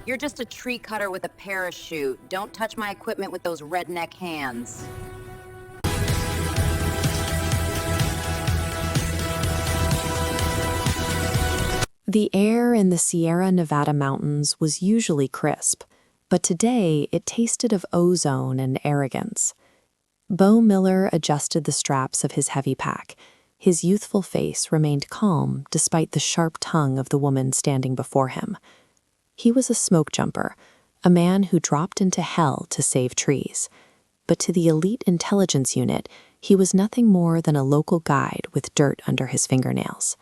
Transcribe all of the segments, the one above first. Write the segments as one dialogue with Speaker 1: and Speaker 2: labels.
Speaker 1: You're just a tree cutter with a parachute. Don't touch my equipment with those redneck hands.
Speaker 2: The air in the Sierra Nevada mountains was usually crisp, but today it tasted of ozone and arrogance. Bo Miller adjusted the straps of his heavy pack. His youthful face remained calm despite the sharp tongue of the woman standing before him. He was a smoke jumper, a man who dropped into hell to save trees. But to the elite intelligence unit, he was nothing more than a local guide with dirt under his fingernails.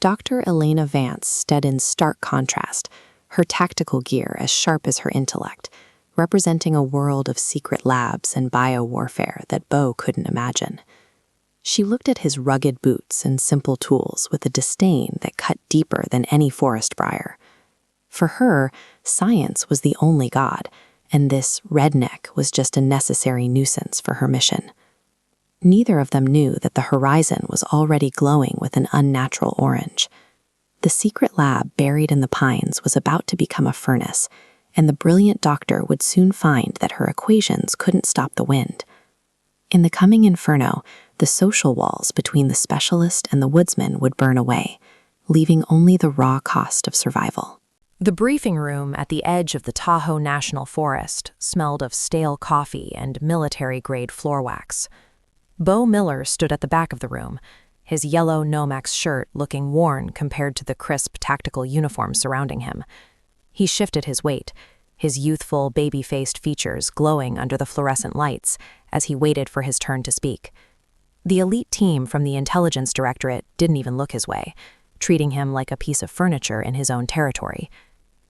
Speaker 2: Dr. Elena Vance stood in stark contrast, her tactical gear as sharp as her intellect, representing a world of secret labs and biowarfare that Bo couldn't imagine. She looked at his rugged boots and simple tools with a disdain that cut deeper than any forest briar. For her, science was the only god, and this redneck was just a necessary nuisance for her mission. Neither of them knew that the horizon was already glowing with an unnatural orange. The secret lab buried in the pines was about to become a furnace, and the brilliant doctor would soon find that her equations couldn't stop the wind. In the coming inferno, the social walls between the specialist and the woodsman would burn away, leaving only the raw cost of survival.
Speaker 3: The briefing room at the edge of the Tahoe National Forest smelled of stale coffee and military-grade floor wax. Bo Miller stood at the back of the room, his yellow Nomex shirt looking worn compared to the crisp tactical uniform surrounding him. He shifted his weight, his youthful, baby-faced features glowing under the fluorescent lights as he waited for his turn to speak. The elite team from the Intelligence Directorate didn't even look his way, treating him like a piece of furniture in his own territory.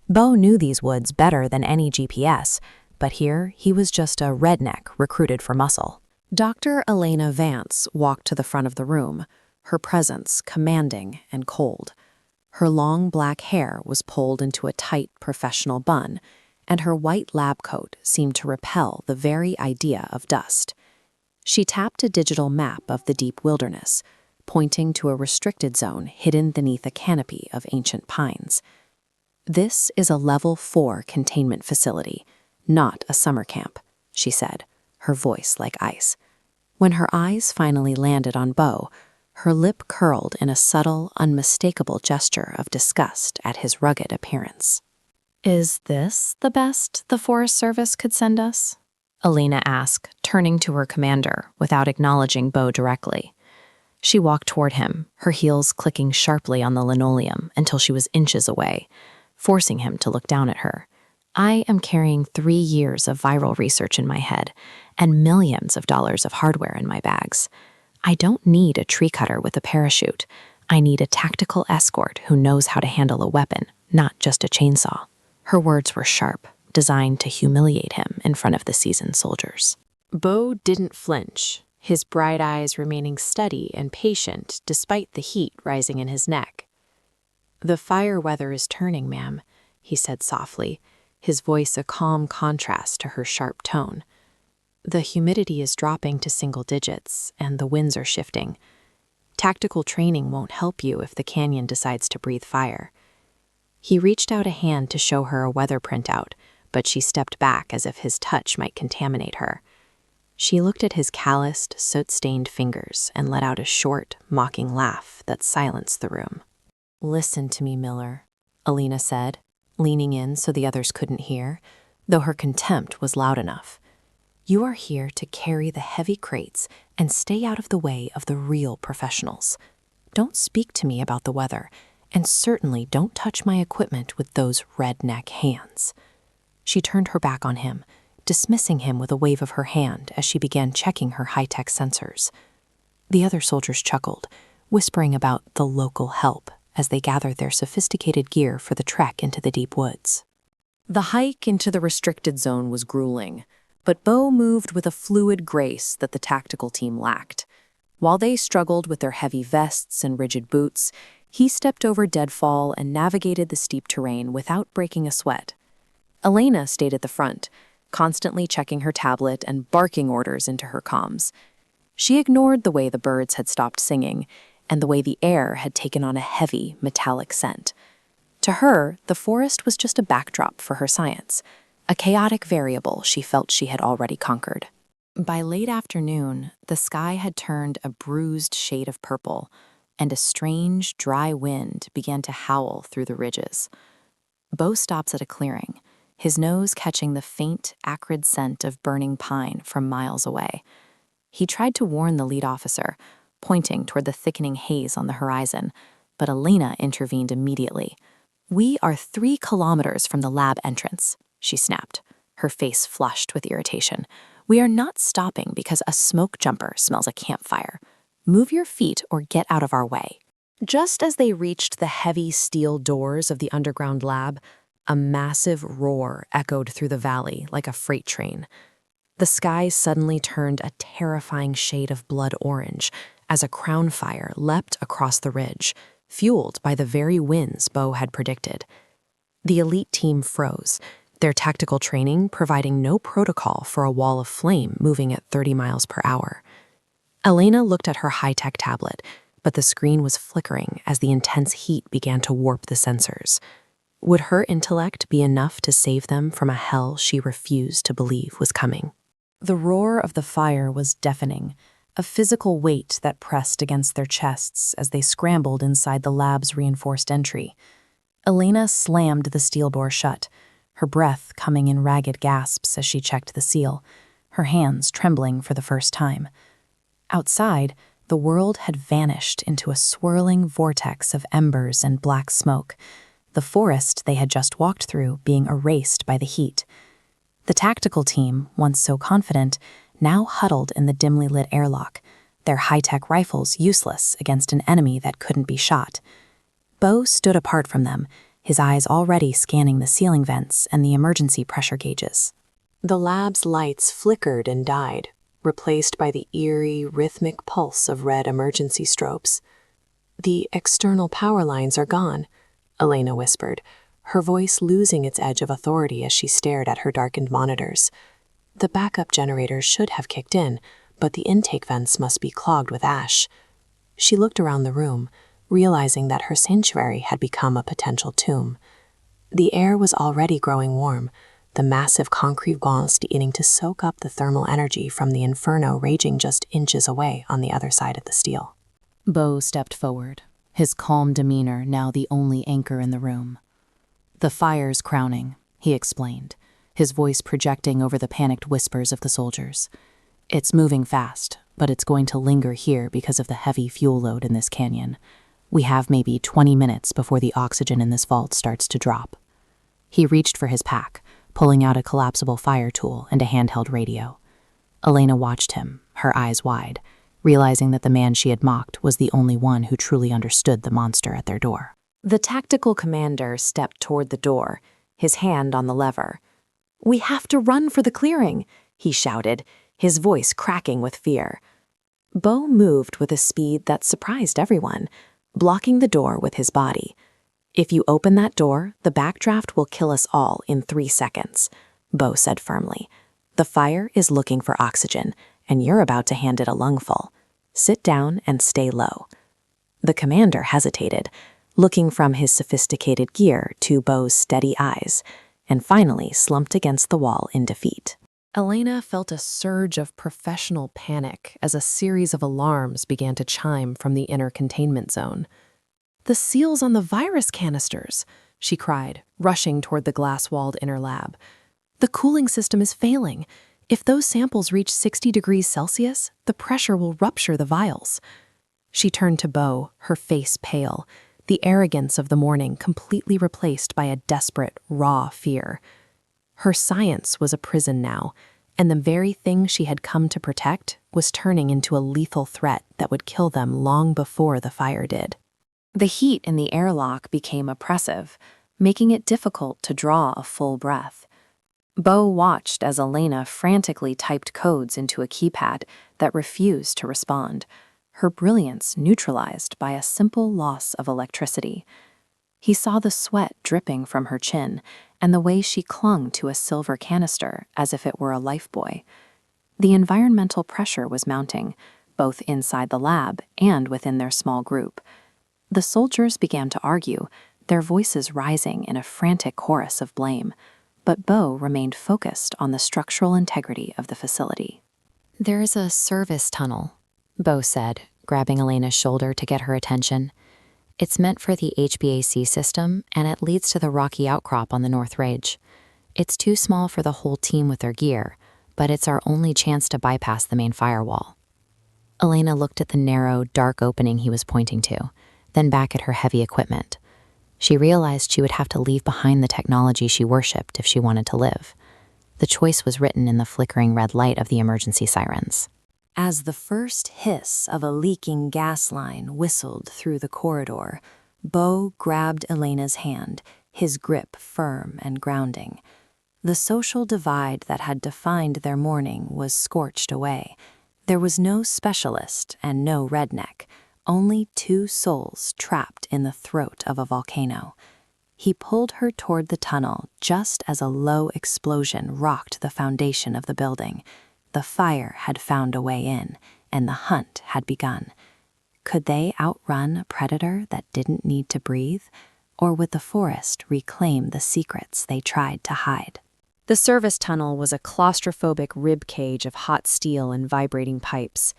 Speaker 3: Bo knew these woods better than any GPS, but here he was just a redneck recruited for muscle.
Speaker 2: Dr. Elena Vance walked to the front of the room, her presence commanding and cold. Her long black hair was pulled into a tight professional bun, and her white lab coat seemed to repel the very idea of dust. She tapped a digital map of the deep wilderness, pointing to a restricted zone hidden beneath a canopy of ancient pines. "This is a Level 4 containment facility, not a summer camp," she said, her voice like ice. When her eyes finally landed on Bo, her lip curled in a subtle, unmistakable gesture of disgust at his rugged appearance. "Is this the best the Forest Service could send us?" Elena asked, turning to her commander without acknowledging Bo directly. She walked toward him, her heels clicking sharply on the linoleum until she was inches away, forcing him to look down at her. "I am carrying 3 years of viral research in my head and millions of dollars of hardware in my bags. I don't need a tree cutter with a parachute. I need a tactical escort who knows how to handle a weapon, not just a chainsaw." Her words were sharp, designed to humiliate him in front of the seasoned soldiers. Bo didn't flinch, his bright eyes remaining steady and patient despite the heat rising in his neck. "The fire weather is turning, ma'am," he said softly, his voice a calm contrast to her sharp tone. "The humidity is dropping to single digits, and the winds are shifting. Tactical training won't help you if the canyon decides to breathe fire." He reached out a hand to show her a weather printout, but she stepped back as if his touch might contaminate her. She looked at his calloused, soot-stained fingers and let out a short, mocking laugh that silenced the room. "Listen to me, Miller," Elena said, leaning in so the others couldn't hear, though her contempt was loud enough. "You are here to carry the heavy crates and stay out of the way of the real professionals. Don't speak to me about the weather, and certainly don't touch my equipment with those redneck hands." She turned her back on him, dismissing him with a wave of her hand as she began checking her high-tech sensors. The other soldiers chuckled, whispering about the local help as they gathered their sophisticated gear for the trek into the deep woods. The hike into the restricted zone was grueling, but Bo moved with a fluid grace that the tactical team lacked. While they struggled with their heavy vests and rigid boots, he stepped over deadfall and navigated the steep terrain without breaking a sweat. Elena stayed at the front, constantly checking her tablet and barking orders into her comms. She ignored the way the birds had stopped singing and the way the air had taken on a heavy, metallic scent. To her, the forest was just a backdrop for her science, a chaotic variable she felt she had already conquered. By late afternoon, the sky had turned a bruised shade of purple, and a strange, dry wind began to howl through the ridges. Bo stops at a clearing, his nose catching the faint, acrid scent of burning pine from miles away. He tried to warn the lead officer, pointing toward the thickening haze on the horizon, but Elena intervened immediately. "We are 3 kilometers from the lab entrance," she snapped, her face flushed with irritation. "We are not stopping because a smoke jumper smells a campfire. Move your feet or get out of our way." Just as they reached the heavy steel doors of the underground lab, a massive roar echoed through the valley like a freight train. The sky suddenly turned a terrifying shade of blood orange as a crown fire leapt across the ridge, fueled by the very winds Bo had predicted. The elite team froze, their tactical training providing no protocol for a wall of flame moving at 30 miles per hour. Elena looked at her high-tech tablet, but the screen was flickering as the intense heat began to warp the sensors. Would her intellect be enough to save them from a hell she refused to believe was coming? The roar of the fire was deafening, a physical weight that pressed against their chests as they scrambled inside the lab's reinforced entry. Elena slammed the steel door shut, her breath coming in ragged gasps as she checked the seal, her hands trembling for the first time. Outside, the world had vanished into a swirling vortex of embers and black smoke, the forest they had just walked through being erased by the heat. The tactical team, once so confident, now huddled in the dimly lit airlock, their high-tech rifles useless against an enemy that couldn't be shot. Bo stood apart from them, his eyes already scanning the ceiling vents and the emergency pressure gauges. The lab's lights flickered and died, replaced by the eerie, rhythmic pulse of red emergency strobes. "The external power lines are gone," Elena whispered, her voice losing its edge of authority as she stared at her darkened monitors. "The backup generators should have kicked in, but the intake vents must be clogged with ash." She looked around the room, realizing that her sanctuary had become a potential tomb. The air was already growing warm, the massive concrete walls beginning to soak up the thermal energy from the inferno raging just inches away on the other side of the steel. Bo stepped forward, his calm demeanor now the only anchor in the room. "The fire's crowning," he explained, his voice projecting over the panicked whispers of the soldiers. "It's moving fast, but it's going to linger here because of the heavy fuel load in this canyon. We have maybe 20 minutes before the oxygen in this vault starts to drop." He reached for his pack, pulling out a collapsible fire tool and a handheld radio. Elena watched him, her eyes wide, realizing that the man she had mocked was the only one who truly understood the monster at their door. The tactical commander stepped toward the door, his hand on the lever. "We have to run for the clearing," he shouted, his voice cracking with fear. Bo moved with a speed that surprised everyone, blocking the door with his body. "If you open that door, the backdraft will kill us all in 3 seconds, Bo said firmly. "The fire is looking for oxygen, and you're about to hand it a lungful. Sit down and stay low." The commander hesitated, looking from his sophisticated gear to Bo's steady eyes, and finally slumped against the wall in defeat. Elena felt a surge of professional panic as a series of alarms began to chime from the inner containment zone. "The seals on the virus canisters," she cried, rushing toward the glass-walled inner lab. "The cooling system is failing. If those samples reach 60 degrees Celsius, the pressure will rupture the vials." She turned to Bo, her face pale, the arrogance of the morning completely replaced by a desperate, raw fear. Her science was a prison now, and the very thing she had come to protect was turning into a lethal threat that would kill them long before the fire did. The heat in the airlock became oppressive, making it difficult to draw a full breath. Bo watched as Elena frantically typed codes into a keypad that refused to respond, her brilliance neutralized by a simple loss of electricity. He saw the sweat dripping from her chin and the way she clung to a silver canister as if it were a lifebuoy. The environmental pressure was mounting, both inside the lab and within their small group. The soldiers began to argue, their voices rising in a frantic chorus of blame, but Bo remained focused on the structural integrity of the facility.
Speaker 3: "There's a service tunnel," Bo said, grabbing Elena's shoulder to get her attention. "It's meant for the HVAC system, and it leads to the rocky outcrop on the North Ridge. It's too small for the whole team with their gear, but it's our only chance to bypass the main firewall." Elena looked at the narrow, dark opening he was pointing to, then back at her heavy equipment. She realized she would have to leave behind the technology she worshipped if she wanted to live. The choice was written in the flickering red light of the emergency sirens.
Speaker 2: As the first hiss of a leaking gas line whistled through the corridor, Bo grabbed Elena's hand, his grip firm and grounding. The social divide that had defined their morning was scorched away. There was no specialist and no redneck, only two souls trapped in the throat of a volcano. He pulled her toward the tunnel just as a low explosion rocked the foundation of the building. The fire had found a way in, and the hunt had begun. Could they outrun a predator that didn't need to breathe? Or would the forest reclaim the secrets they tried to hide? The service tunnel was a claustrophobic rib cage of hot steel and vibrating pipes.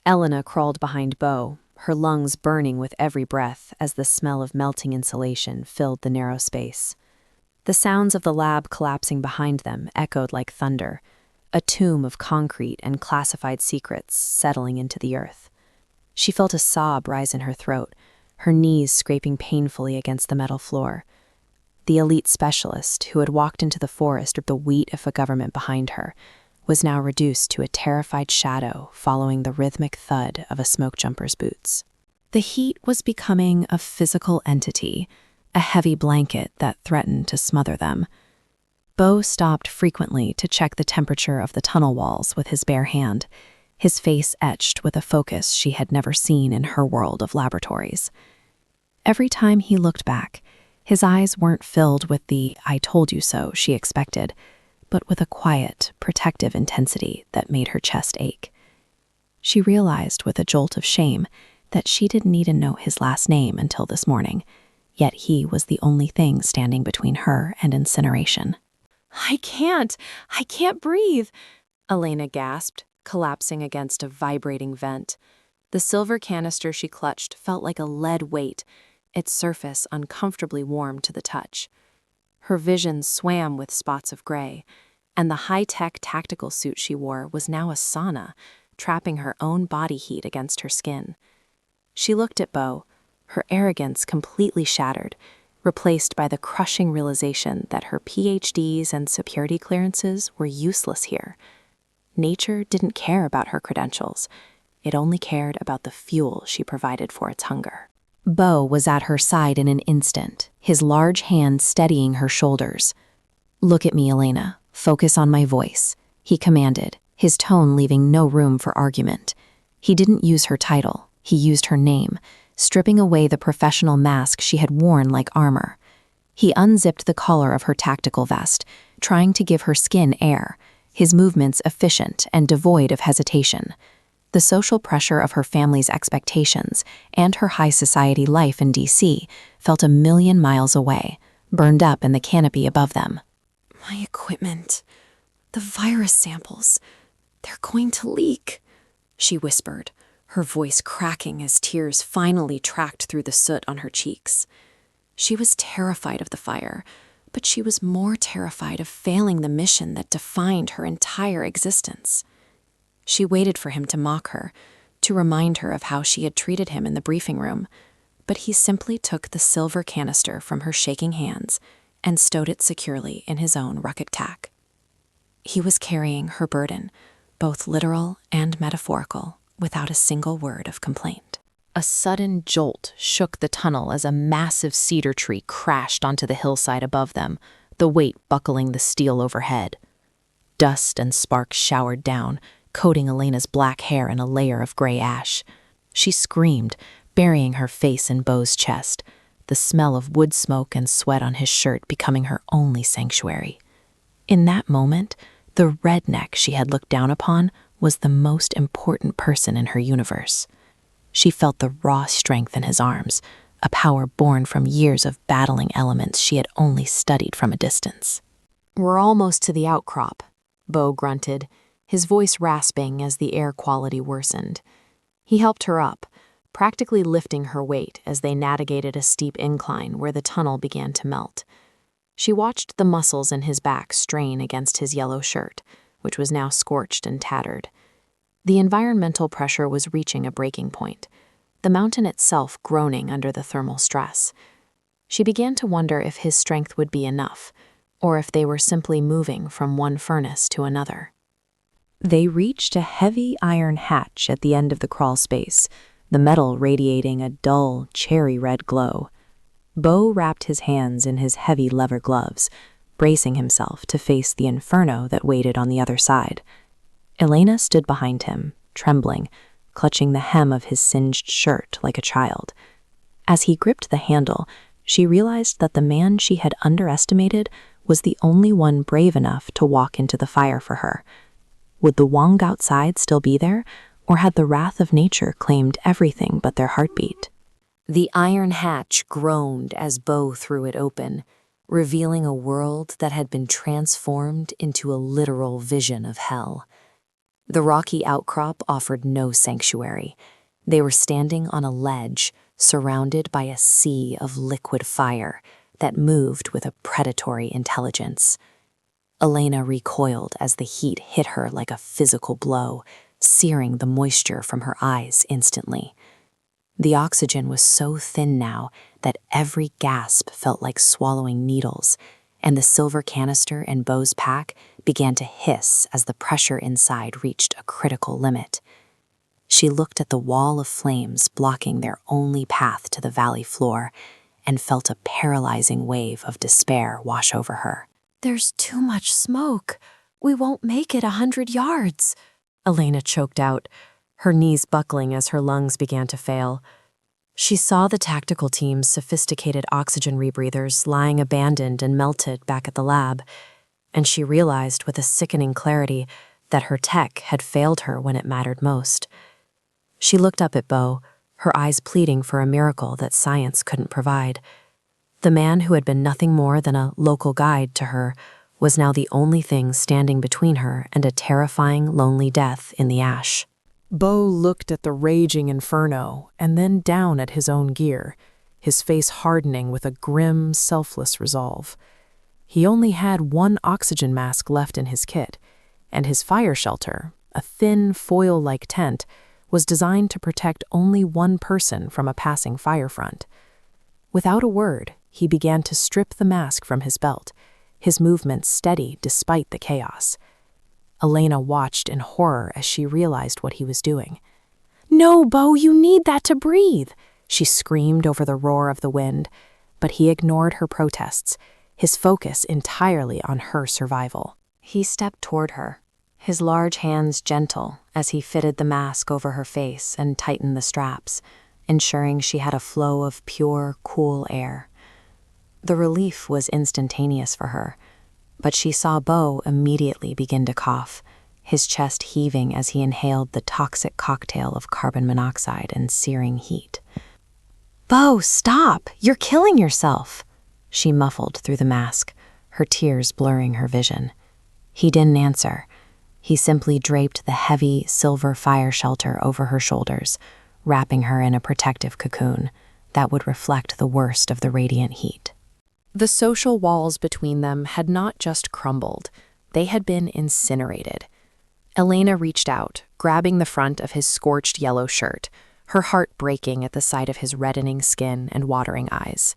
Speaker 2: Elena crawled behind Bo, her lungs burning with every breath as the smell of melting insulation filled the narrow space. The sounds of the lab collapsing behind them echoed like thunder, a tomb of concrete and classified secrets settling into the earth. She felt a sob rise in her throat, her knees scraping painfully against the metal floor. The elite specialist, who had walked into the forest with the weight of a government behind her, was now reduced to a terrified shadow following the rhythmic thud of a smoke jumper's boots. The heat was becoming a physical entity, a heavy blanket that threatened to smother them. Bo stopped frequently to check the temperature of the tunnel walls with his bare hand, his face etched with a focus she had never seen in her world of laboratories. Every time he looked back, his eyes weren't filled with the "I told you so" she expected, but with a quiet, protective intensity that made her chest ache. She realized with a jolt of shame that she didn't need to know his last name until this morning, yet he was the only thing standing between her and incineration. I can't breathe," Elena gasped, collapsing against a vibrating vent. The silver canister she clutched felt like a lead weight, its surface uncomfortably warm to the touch. Her vision swam with spots of gray, and the high-tech tactical suit she wore was now a sauna, trapping her own body heat against her skin. She looked at Bo, her arrogance completely shattered, replaced by the crushing realization that her PhDs and security clearances were useless here. Nature didn't care about her credentials. It only cared about the fuel she provided for its hunger. Bo was at her side in an instant, his large hand steadying her shoulders. "Look at me, Elena. Focus on my voice," he commanded, his tone leaving no room for argument. He didn't use her title. He used her name, stripping away the professional mask she had worn like armor. He unzipped the collar of her tactical vest, trying to give her skin air, his movements efficient and devoid of hesitation. The social pressure of her family's expectations and her high society life in D.C. felt a million miles away, burned up in the canopy above them. "My equipment, the virus samples, they're going to leak," she whispered, her voice cracking as tears finally tracked through the soot on her cheeks. She was terrified of the fire, but she was more terrified of failing the mission that defined her entire existence. She waited for him to mock her, to remind her of how she had treated him in the briefing room, but he simply took the silver canister from her shaking hands and stowed it securely in his own rugged tack. He was carrying her burden, both literal and metaphorical, without a single word of complaint. A sudden jolt shook the tunnel as a massive cedar tree crashed onto the hillside above them, the weight buckling the steel overhead. Dust and sparks showered down, coating Elena's black hair in a layer of gray ash. She screamed, burying her face in Bo's chest, the smell of wood smoke and sweat on his shirt becoming her only sanctuary. In that moment, the redneck she had looked down upon was the most important person in her universe. She felt the raw strength in his arms,
Speaker 3: a power born from years of battling elements she had only studied from a distance.
Speaker 2: "We're almost to the outcrop," Bo grunted, his voice rasping as the air quality worsened. He helped her up, practically lifting her weight as they navigated a steep incline where the tunnel began to melt. She watched the muscles in his back strain against his yellow shirt, which was now scorched and tattered. The environmental pressure was reaching a breaking point, the mountain itself groaning under the thermal stress. She began to wonder if his strength would be enough, or if they were simply moving from one furnace to another.
Speaker 3: They reached a heavy iron hatch at the end of the crawl space, the metal radiating a dull, cherry-red glow. Bo wrapped his hands in his heavy leather gloves, bracing himself to face the inferno that waited on the other side. Elena stood behind him, trembling, clutching the hem of his singed shirt like a child. As he gripped the handle, she realized that the man she had underestimated was the only one brave enough to walk into the fire for her. Would the Wong outside still be there, or had the wrath of nature claimed everything but their heartbeat?
Speaker 2: The iron hatch groaned as Bo threw it open, revealing a world that had been transformed into a literal vision of hell. The rocky outcrop offered no sanctuary. They were standing on a ledge, surrounded by a sea of liquid fire that moved with a predatory intelligence. Elena recoiled as the heat hit her like a physical blow, searing the moisture from her eyes instantly. The oxygen was so thin now that every gasp felt like swallowing needles, and the silver canister in Bo's pack began to hiss as the pressure inside reached a critical limit. She looked at the wall of flames blocking their only path to the valley floor and felt a paralyzing wave of despair wash over her.
Speaker 3: "There's too much smoke. We won't make it 100 yards," Elena choked out, her knees buckling as her lungs began to fail. She saw the tactical team's sophisticated oxygen rebreathers lying abandoned and melted back at the lab, and she realized with a sickening clarity that her tech had failed her when it mattered most. She looked up at Bo, her eyes pleading for a miracle that science couldn't provide. The man who had been nothing more than a local guide to her was now the only thing standing between her and a terrifying, lonely death in the ash.
Speaker 4: Bo looked at the raging inferno and then down at his own gear, his face hardening with a grim, selfless resolve. He only had one oxygen mask left in his kit, and his fire shelter, a thin, foil-like tent, was designed to protect only one person from a passing fire front. Without a word, he began to strip the mask from his belt, his movements steady despite the chaos. Elena watched in horror as she realized what he was doing. "No, Bo, you need that to breathe," she screamed over the roar of the wind, but he ignored her protests, his focus entirely on her survival.
Speaker 2: He stepped toward her, his large hands gentle as he fitted the mask over her face and tightened the straps, ensuring she had a flow of pure, cool air. The relief was instantaneous for her, but she saw Bo immediately begin to cough, his chest heaving as he inhaled the toxic cocktail of carbon monoxide and searing heat. "Bo, stop! You're killing yourself!" she muffled through the mask, her tears blurring her vision. He didn't answer. He simply draped the heavy, silver fire shelter over her shoulders, wrapping her in a protective cocoon that would reflect the worst of the radiant heat. The social walls between them had not just crumbled, they had been incinerated. Elena reached out, grabbing the front of his scorched yellow shirt, her heart breaking at the sight of his reddening skin and watering eyes.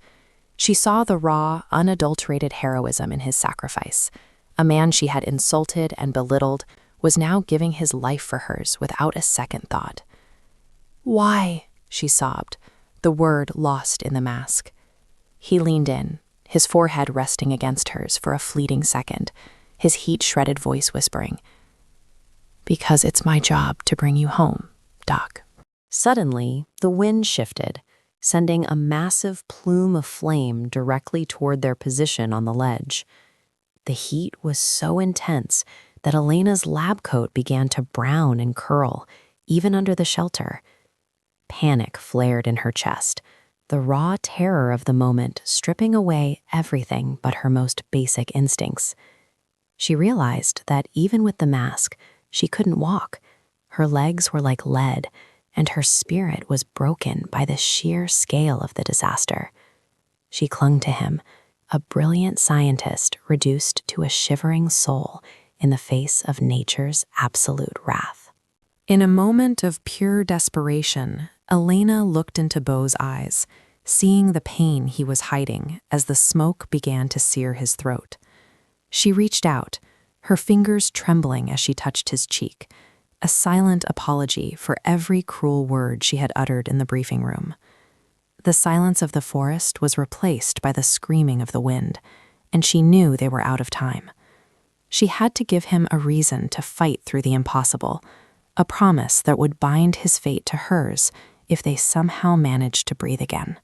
Speaker 2: She saw the raw, unadulterated heroism in his sacrifice. A man she had insulted and belittled was now giving his life for hers without a second thought. "Why?" she sobbed, the word lost in the mask. He leaned in, his forehead resting against hers for a fleeting second, his heat-shredded voice whispering, "Because it's my job to bring you home, Doc." Suddenly, the wind shifted, sending a massive plume of flame directly toward their position on the ledge. The heat was so intense that Elena's lab coat began to brown and curl, even under the shelter. Panic flared in her chest, the raw terror of the moment stripping away everything but her most basic instincts. She realized that even with the mask, she couldn't walk. Her legs were like lead, and her spirit was broken by the sheer scale of the disaster. She clung to him, a brilliant scientist reduced to a shivering soul in the face of nature's absolute wrath.
Speaker 3: In a moment of pure desperation, Elena looked into Beau's eyes, seeing the pain he was hiding as the smoke began to sear his throat. She reached out, her fingers trembling as she touched his cheek, a silent apology for every cruel word she had uttered in the briefing room. The silence of the forest was replaced by the screaming of the wind, and she knew they were out of time. She had to give him a reason to fight through the impossible, a promise that would bind his fate to hers if they somehow managed to breathe again.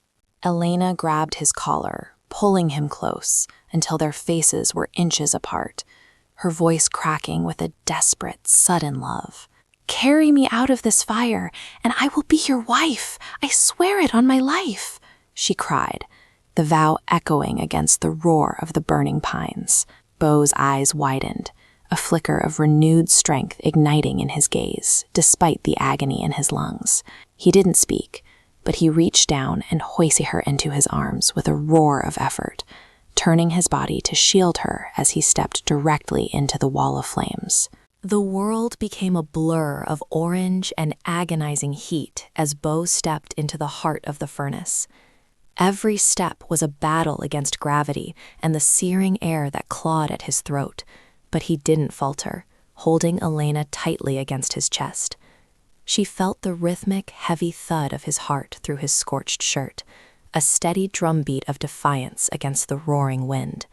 Speaker 2: Elena grabbed his collar, pulling him close until their faces were inches apart, her voice cracking with a desperate, sudden love. "Carry me out of this fire, and I will be your wife. I swear it on my life," she cried, the vow echoing against the roar of the burning pines. Beau's eyes widened, a flicker of renewed strength igniting in his gaze, despite the agony in his lungs. He didn't speak, but he reached down and hoisted her into his arms with a roar of effort, turning his body to shield her as he stepped directly into the wall of flames. The world became a blur of orange and agonizing heat as Beau stepped into the heart of the furnace. Every step was a battle against gravity and the searing air that clawed at his throat, but he didn't falter, holding Elena tightly against his chest. She felt the rhythmic, heavy thud of his heart through his scorched shirt, a steady drumbeat of defiance against the roaring wind.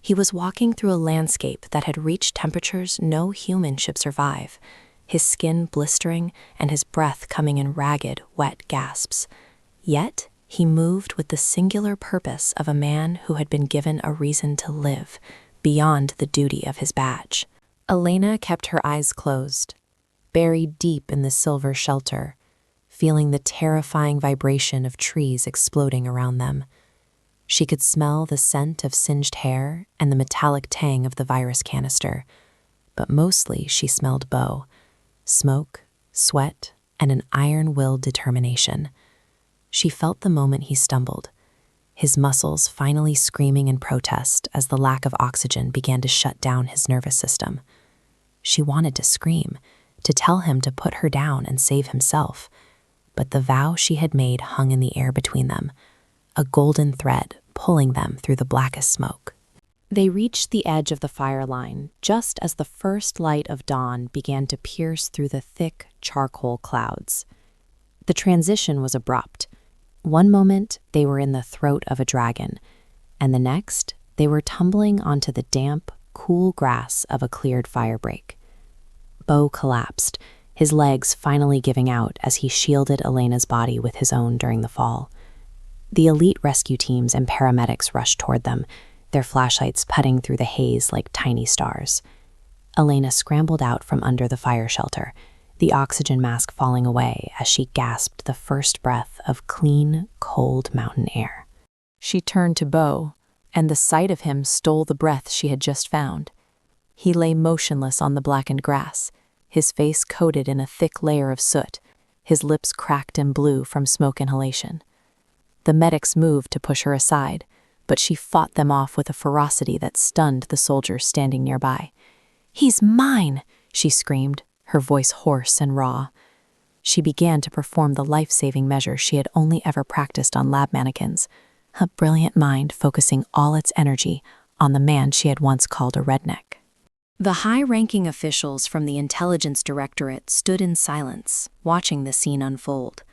Speaker 2: He was walking through a landscape that had reached temperatures no human should survive, his skin blistering and his breath coming in ragged, wet gasps. Yet, he moved with the singular purpose of a man who had been given a reason to live, beyond the duty of his badge. Elena kept her eyes closed, buried deep in the silver shelter, feeling the terrifying vibration of trees exploding around them. She could smell the scent of singed hair and the metallic tang of the virus canister, but mostly she smelled Beau, smoke, sweat, and an iron-willed determination. She felt the moment he stumbled, his muscles finally screaming in protest as the lack of oxygen began to shut down his nervous system. She wanted to scream, to tell him to put her down and save himself, but the vow she had made hung in the air between them, a golden thread pulling them through the blackest smoke. They reached the edge of the fire line just as the first light of dawn began to pierce through the thick charcoal clouds. The transition was abrupt. One moment they were in the throat of a dragon, and the next they were tumbling onto the damp, cool grass of a cleared firebreak. Beau collapsed, his legs finally giving out as he shielded Elena's body with his own during the fall. The elite rescue teams and paramedics rushed toward them, their flashlights putting through the haze like tiny stars. Elena scrambled out from under the fire shelter, the oxygen mask falling away as she gasped the first breath of clean, cold mountain air. She turned to Beau, and the sight of him stole the breath she had just found. He lay motionless on the blackened grass, his face coated in a thick layer of soot, his lips cracked and blue from smoke inhalation. The medics moved to push her aside, but she fought them off with a ferocity that stunned the soldiers standing nearby. "He's mine!" she screamed, her voice hoarse and raw. She began to perform the life-saving measure she had only ever practiced on lab mannequins, a brilliant mind focusing all its energy on the man she had once called a redneck. The high-ranking officials from the Intelligence Directorate stood in silence, watching the scene unfold.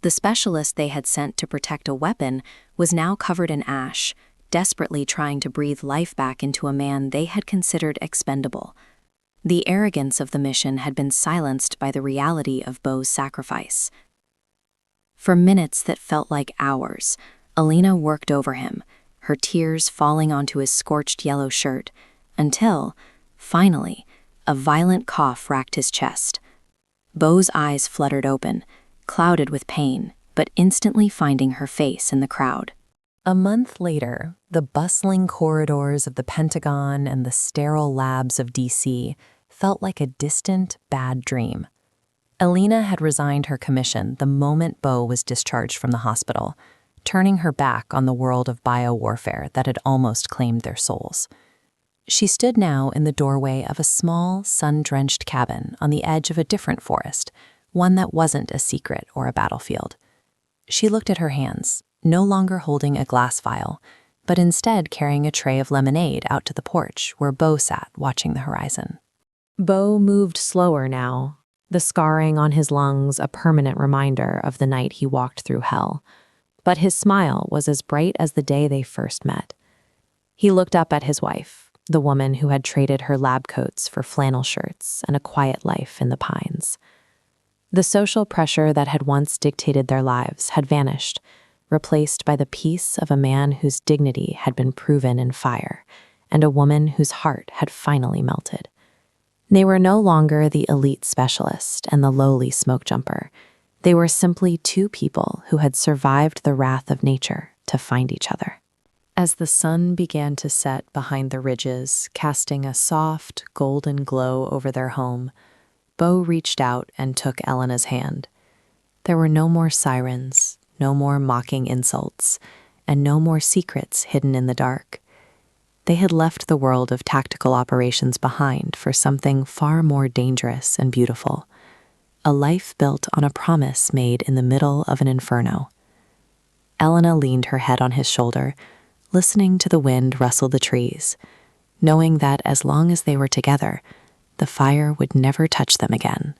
Speaker 2: The specialist they had sent to protect a weapon was now covered in ash, desperately trying to breathe life back into a man they had considered expendable. The arrogance of the mission had been silenced by the reality of Beau's sacrifice. For minutes that felt like hours, Elena worked over him, her tears falling onto his scorched yellow shirt, until, finally, a violent cough racked his chest. Beau's eyes fluttered open, clouded with pain, but instantly finding her face in the crowd.
Speaker 3: A month later, the bustling corridors of the Pentagon and the sterile labs of DC felt like a distant, bad dream. Elena had resigned her commission the moment Bo was discharged from the hospital, turning her back on the world of biowarfare that had almost claimed their souls. She stood now in the doorway of a small, sun-drenched cabin on the edge of a different forest, one that wasn't a secret or a battlefield. She looked at her hands, no longer holding a glass vial, but instead carrying a tray of lemonade out to the porch where Bo sat watching the horizon.
Speaker 4: Bo moved slower now, the scarring on his lungs a permanent reminder of the night he walked through hell. But his smile was as bright as the day they first met. He looked up at his wife, the woman who had traded her lab coats for flannel shirts and a quiet life in the pines. The social pressure that had once dictated their lives had vanished, replaced by the peace of a man whose dignity had been proven in fire, and a woman whose heart had finally melted. They were no longer the elite specialist and the lowly smoke jumper. They were simply two people who had survived the wrath of nature to find each other. As the sun began to set behind the ridges, casting a soft, golden glow over their home, Bo reached out and took Elena's hand. There were no more sirens, no more mocking insults, and no more secrets hidden in the dark. They had left the world of tactical operations behind for something far more dangerous and beautiful, a life built on a promise made in the middle of an inferno. Elena leaned her head on his shoulder, listening to the wind rustle the trees, knowing that as long as they were together, the fire would never touch them again.